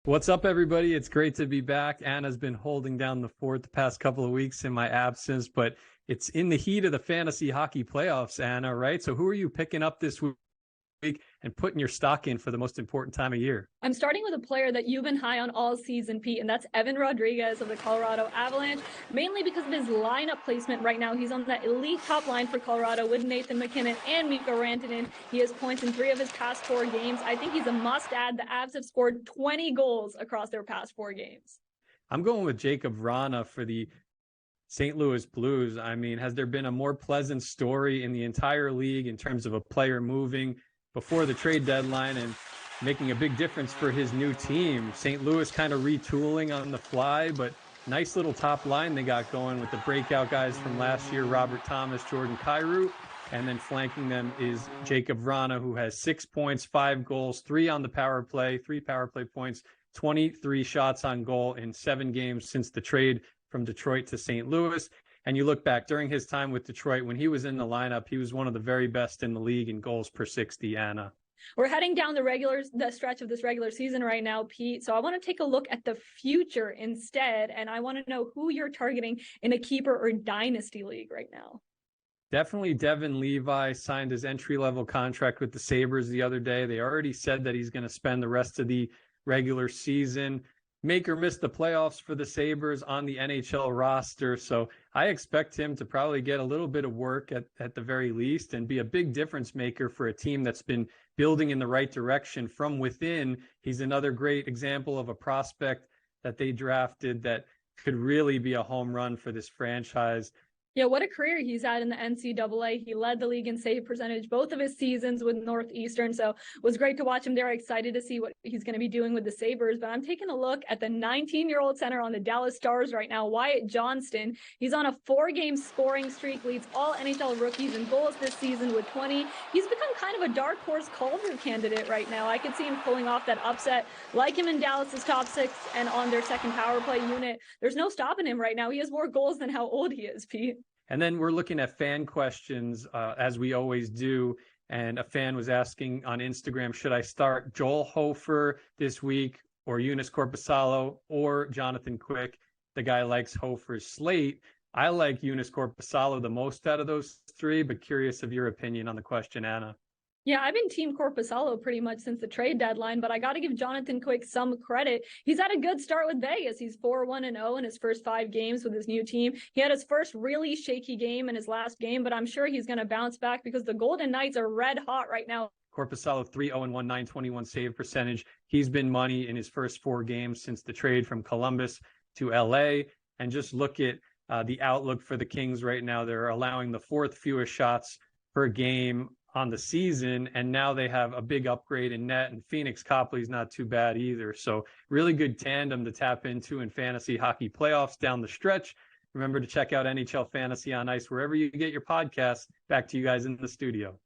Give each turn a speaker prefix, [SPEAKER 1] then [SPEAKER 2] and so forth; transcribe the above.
[SPEAKER 1] What's up, everybody? It's great to be back. Anna's been holding down the fort the past couple of weeks in my absence, but it's in the heat of the fantasy hockey playoffs, Anna, right? So who are you picking up this week and putting your stock in for the most important time of year?
[SPEAKER 2] I'm starting with a player that you've been high on all season, Pete, and that's Evan Rodriguez of the Colorado Avalanche, mainly because of his lineup placement right now. He's on that elite top line for Colorado with Nathan MacKinnon and Mikko Rantanen. He has points in 3 of his past 4 games. I think he's a must-add. The Avs have scored 20 goals across their past 4 games.
[SPEAKER 1] I'm going with Jacob Vrana for the St. Louis Blues. I mean, has there been a more pleasant story in the entire league in terms of a player moving before the trade deadline and making a big difference for his new team? St. Louis kind of retooling on the fly, but nice little top line they got going with the breakout guys from last year, Robert Thomas, Jordan Kyrou, and then flanking them is Jacob Vrana, who has 6 points, 5 goals, 3 on the power play, 3 power play points, 23 shots on goal in 7 games since the trade from Detroit to St. Louis. And you look back during his time with Detroit, when he was in the lineup, he was one of the very best in the league in goals per 60, Anna.
[SPEAKER 2] We're heading down the stretch of this regular season right now, Pete. So I want to take a look at the future instead. And I want to know who you're targeting in a keeper or dynasty league right now.
[SPEAKER 1] Definitely Devin Levi signed his entry-level contract with the Sabres the other day. They already said that he's going to spend the rest of the regular season, make or miss the playoffs for the Sabres on the NHL roster. So I expect him to probably get a little bit of work at the very least and be a big difference maker for a team that's been building in the right direction from within. He's another great example of a prospect that they drafted that could really be a home run for this franchise.
[SPEAKER 2] Yeah, what a career he's had in the NCAA. He led the league in save percentage both of his seasons with Northeastern, so it was great to watch him there. Excited to see what he's going to be doing with the Sabres, but I'm taking a look at the 19-year-old center on the Dallas Stars right now, Wyatt Johnston. He's on a 4-game scoring streak, leads all NHL rookies in goals this season with 20. He's become kind of a dark horse Calder candidate right now. I could see him pulling off that upset, like him in Dallas's top 6 and on their second power play unit. There's no stopping him right now. He has more goals than how old he is, Pete.
[SPEAKER 1] And then we're looking at fan questions, as we always do. And a fan was asking on Instagram, should I start Joel Hofer this week or Joonas Korpisalo or Jonathan Quick? The guy likes Hofer's slate. I like Joonas Korpisalo the most out of those 3, but curious of your opinion on the question, Anna.
[SPEAKER 2] Yeah, I've been Team Korpisalo pretty much since the trade deadline, but I got to give Jonathan Quick some credit. He's had a good start with Vegas. He's 4-1-0 in his first 5 games with his new team. He had his first really shaky game in his last game, but I'm sure he's going to bounce back because the Golden Knights are red hot right now.
[SPEAKER 1] Korpisalo 3-0-1, 921 save percentage. He's been money in his first 4 games since the trade from Columbus to LA. And just look at the outlook for the Kings right now. They're allowing the 4th fewest shots per game on the season, and now they have a big upgrade in net, and Phoenix Copley's not too bad either. So really good tandem to tap into in fantasy hockey playoffs down the stretch. Remember to check out NHL Fantasy on Ice wherever you get your podcasts. Back to you guys in the studio.